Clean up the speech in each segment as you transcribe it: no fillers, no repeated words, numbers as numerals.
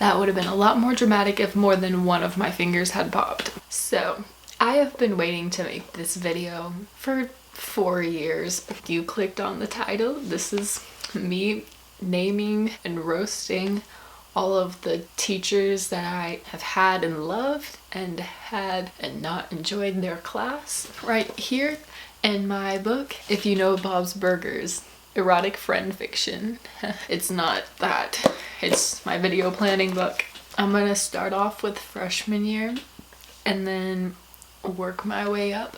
That would have been a lot more dramatic if more than one of my fingers had popped. So I have been waiting to make this video for 4 years. You clicked on the title. This is me naming and roasting all of the teachers that I have had and loved and had and not enjoyed their class. Right here in my book, if you know Bob's Burgers, erotic friend fiction. It's not that. It's my video planning book. I'm gonna start off with freshman year and then work my way up.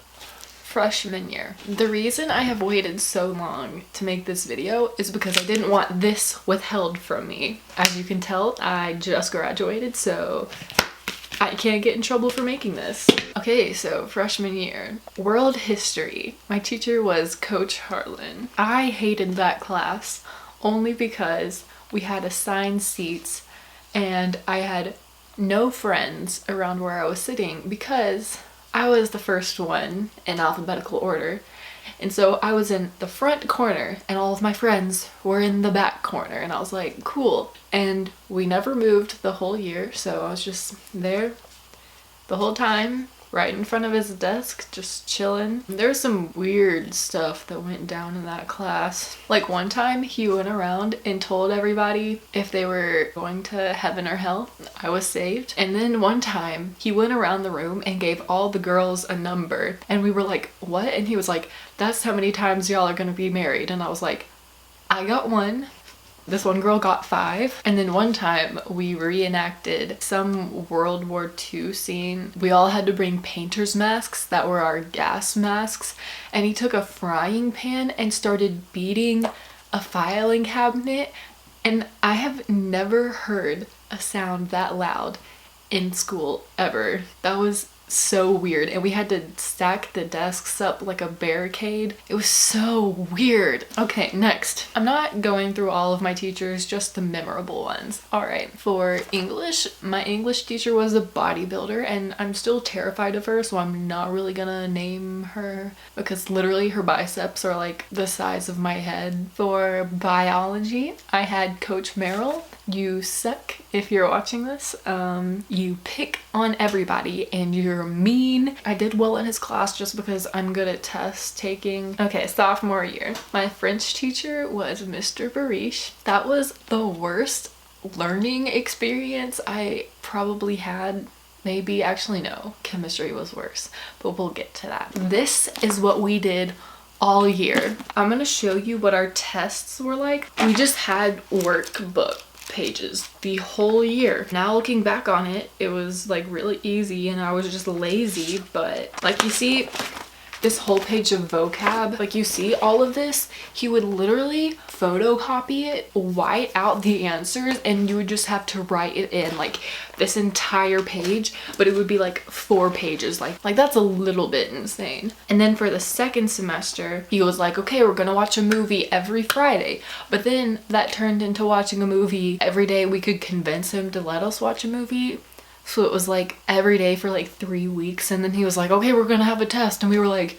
Freshman year. The reason I have waited so long to make this video is because I didn't want this withheld from me. As you can tell, I just graduated, so I can't get in trouble for making this. Okay, so freshman year. World history. My teacher was Coach Harlan. I hated that class only because we had assigned seats and I had no friends around where I was sitting because I was the first one in alphabetical order. And so I was in the front corner and all of my friends were in the back corner, and I was like, cool. And we never moved the whole year, so I was just there the whole time, right in front of his desk, just chilling. There's some weird stuff that went down in that class. Like one time he went around and told everybody if they were going to heaven or hell. I was saved. And then one time he went around the room and gave all the girls a number, and we were like, what? And he was like, that's how many times y'all are gonna be married. And I was like, I got 1. This one girl got 5. And then one time we reenacted some World War II scene. We all had to bring painter's masks that were our gas masks, and he took a frying pan and started beating a filing cabinet, and I have never heard a sound that loud in school ever. That was so weird, and we had to stack the desks up like a barricade. It was so weird. Okay, next. I'm not going through all of my teachers, just the memorable ones. Alright, for English, my English teacher was a bodybuilder, and I'm still terrified of her, so I'm not really gonna name her because literally her biceps are like the size of my head. For biology, I had Coach Merrill. You suck if you're watching this. You pick on everybody and you're mean. I did well in his class just because I'm good at test taking. Okay, sophomore year. My French teacher was Mr. Barish. That was the worst learning experience I probably had. Maybe, actually no, chemistry was worse, but we'll get to that. This is what we did all year. I'm gonna show you what our tests were like. We just had workbook pages the whole year. Now looking back on it, it was like really easy and I was just lazy, but like you see this whole page of vocab, like you see all of this, he would literally photocopy it, white out the answers, and you would just have to write it in, like this entire page, but it would be like 4 pages. Like that's a little bit insane. And then for the second semester, he was like, okay, we're gonna watch a movie every Friday. But then that turned into watching a movie every day. We could convince him to let us watch a movie. So it was like every day for like 3 weeks, and then he was like, okay, we're gonna have a test, and we were like,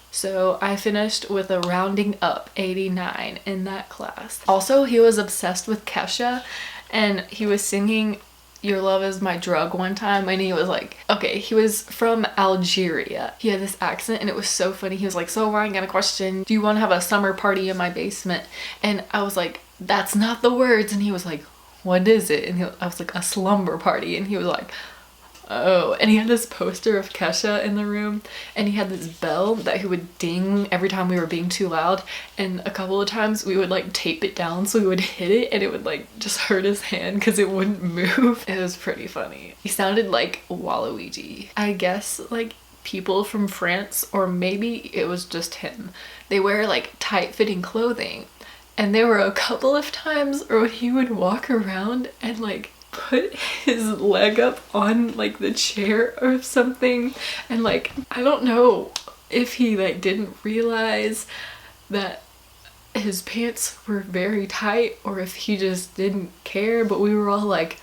so I finished with a rounding up 89 in that class. Also, he was obsessed with Kesha, and he was singing Your Love Is My Drug one time, and he was like, okay, he was from Algeria. He had this accent and it was so funny. He was like, so Ryan, got a question. Do you want to have a summer party in my basement? And I was like, that's not the words. And he was like, what is it? And I was like, a slumber party. And he was like, oh. And he had this poster of Kesha in the room, and he had this bell that he would ding every time we were being too loud, and a couple of times we would like tape it down so we would hit it and it would like just hurt his hand because it wouldn't move. It was pretty funny. He sounded like Waluigi. I guess like people from France, or maybe it was just him, they wear like tight-fitting clothing. And there were a couple of times where he would walk around and like put his leg up on like the chair or something, and like I don't know if he like didn't realize that his pants were very tight or if he just didn't care, but we were all like,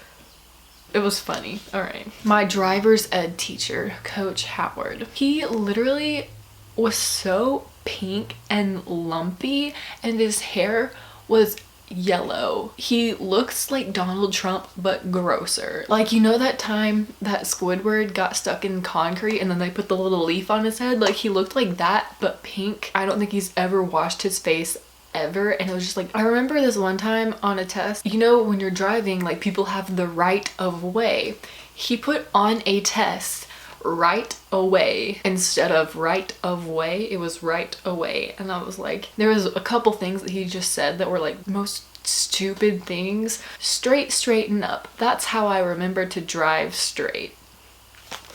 it was funny. All right, my driver's ed teacher, Coach Howard, he literally was so pink and lumpy, and his hair was yellow. He looks like Donald Trump, but grosser. Like, you know that time that Squidward got stuck in concrete and then they put the little leaf on his head? Like, he looked like that, but pink. I don't think he's ever washed his face ever, and it was just like, I remember this one time on a test, you know, when you're driving, like, people have the right of way. He put on a test right away instead of right of way. It was right away, and I was like, there was a couple things that he just said that were like most stupid things. Straighten up. That's how I remember to drive straight.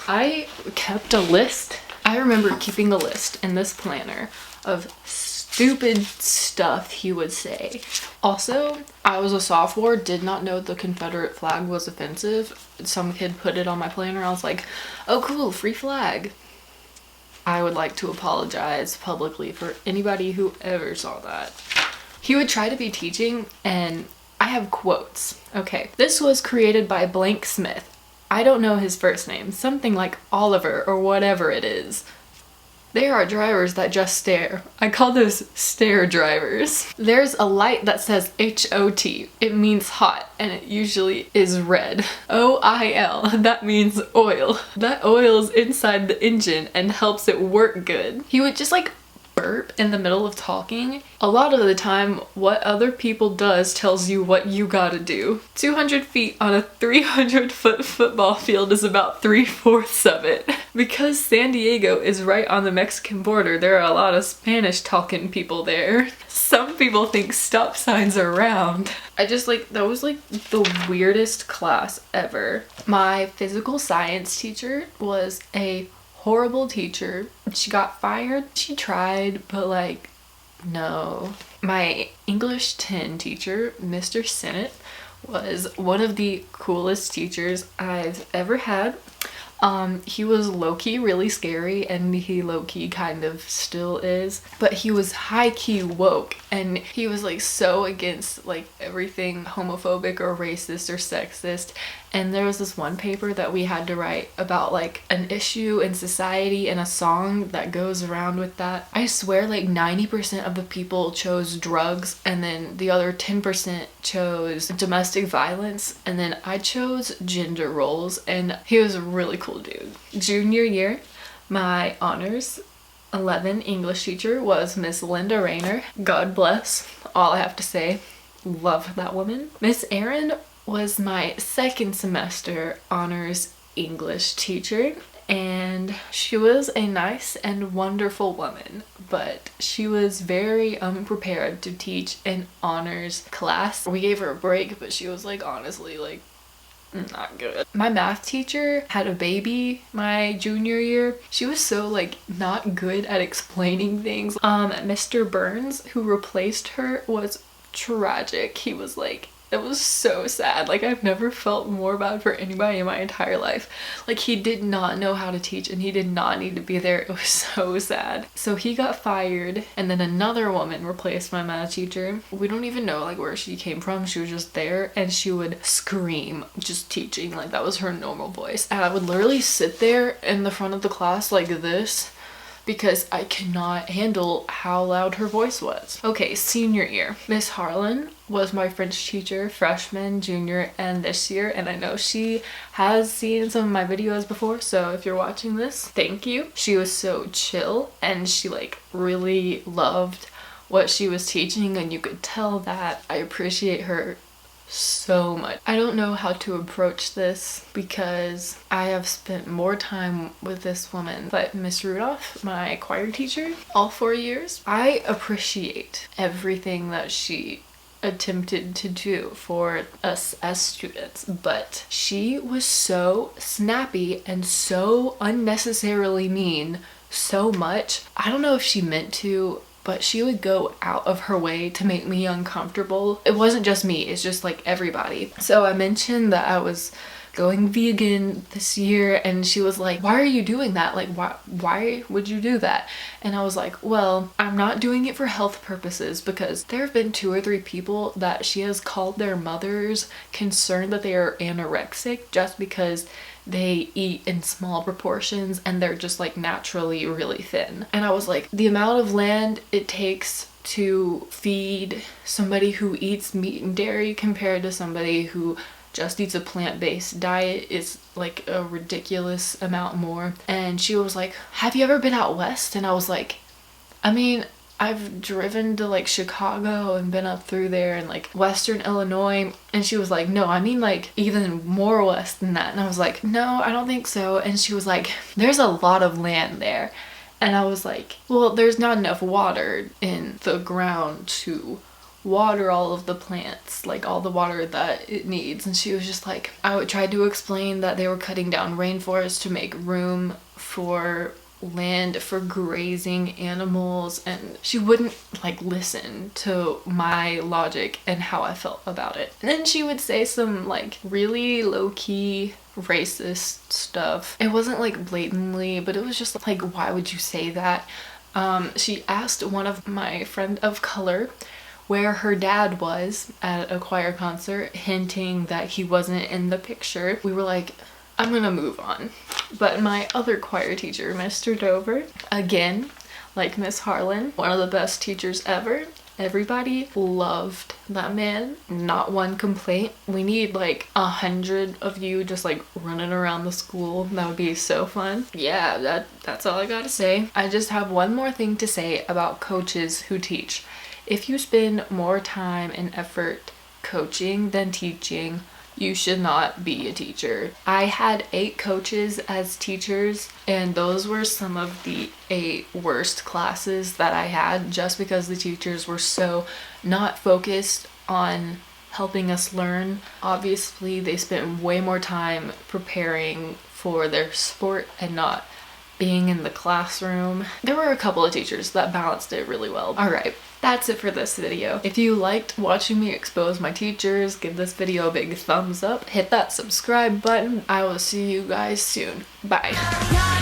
I kept a list. I remember keeping a list in this planner of stupid stuff he would say. Also, I was a sophomore, did not know the Confederate flag was offensive. Some kid put it on my planner. I was like, oh cool, free flag. I would like to apologize publicly for anybody who ever saw that. He would try to be teaching, and I have quotes. Okay, this was created by blank Smith. I don't know his first name. Something like Oliver or whatever it is. There are drivers that just stare. I call those stare drivers. There's a light that says H-O-T. It means hot, and it usually is red. O-I-L, that means oil. That oil's inside the engine and helps it work good. He would just like burp in the middle of talking. A lot of the time, what other people does tells you what you gotta do. 200 feet on a 300-foot football field is about 3/4 of it. Because San Diego is right on the Mexican border, there are a lot of Spanish-talking people there. Some people think stop signs are round. I just like, that was like the weirdest class ever. My physical science teacher was a horrible teacher. She got fired. She tried, but like, no. My English 10 teacher, Mr. Sennett, was one of the coolest teachers I've ever had. He was low-key really scary, and he low-key kind of still is, but he was high-key woke, and he was like so against like everything homophobic or racist or sexist. And there was this one paper that we had to write about like an issue in society and a song that goes around with that. I swear like 90% of the people chose drugs, and then the other 10% chose domestic violence, and then I chose gender roles, and he was a really cool dude. Junior year, my honors 11 English teacher was Miss Linda Rayner. God bless, all I have to say. Love that woman. Miss Erin was my second semester honors English teacher, and she was a nice and wonderful woman, but she was very unprepared to teach an honors class. We gave her a break, but she was like honestly like not good. My math teacher had a baby my junior year. She was so like not good at explaining things. Mr. Burns, who replaced her, was tragic. He was like, it was so sad. Like, I've never felt more bad for anybody in my entire life. Like, he did not know how to teach, and he did not need to be there. It was so sad. So he got fired, and then another woman replaced my math teacher. We don't even know like where she came from. She was just there, and she would scream just teaching. Like, that was her normal voice. And I would literally sit there in the front of the class like this, because I cannot handle how loud her voice was. Okay, senior year. Miss Harlan was my French teacher, freshman, junior, and this year, and I know she has seen some of my videos before, so if you're watching this, thank you. She was so chill, and she like really loved what she was teaching, and you could tell that. I appreciate her so much. I don't know how to approach this because I have spent more time with this woman, but Miss Rudolph, my choir teacher, all 4 years, I appreciate everything that she attempted to do for us as students, but she was so snappy and so unnecessarily mean so much. I don't know if she meant to, but she would go out of her way to make me uncomfortable. It wasn't just me, it's just like everybody. So I mentioned that I was going vegan this year, and she was like, why are you doing that? Like, why would you do that? And I was like, well, I'm not doing it for health purposes, because there have been 2 or 3 people that she has called their mothers concerned that they are anorexic just because they eat in small proportions and they're just like naturally really thin. And I was like, the amount of land it takes to feed somebody who eats meat and dairy compared to somebody who just eats a plant-based diet is like a ridiculous amount more. And she was like, have you ever been out west? And I was like, I mean, I've driven to like Chicago and been up through there and like Western Illinois. And she was like, no, I mean like even more west than that. And I was like, no, I don't think so. And she was like, there's a lot of land there. And I was like, well, there's not enough water in the ground to water all of the plants, like all the water that it needs. And she was just like, I would try to explain that they were cutting down rainforests to make room for land for grazing animals, and she wouldn't like listen to my logic and how I felt about it. And then she would say some like really low-key racist stuff. It wasn't like blatantly, but it was just like, why would you say that? She asked one of my friend of color where her dad was at a choir concert, hinting that he wasn't in the picture. We were like, I'm gonna move on. But my other choir teacher, Mr. Dover, again, like Miss Harlan, one of the best teachers ever. Everybody loved that man. Not one complaint. We need like 100 of you just like running around the school. That would be so fun. Yeah, that's all I gotta say. I just have one more thing to say about coaches who teach. If you spend more time and effort coaching than teaching, you should not be a teacher. I had 8 coaches as teachers, and those were some of the 8 worst classes that I had, just because the teachers were so not focused on helping us learn. Obviously, they spent way more time preparing for their sport and not being in the classroom. There were a couple of teachers that balanced it really well. Alright, that's it for this video. If you liked watching me expose my teachers, give this video a big thumbs up, hit that subscribe button. I will see you guys soon. Bye.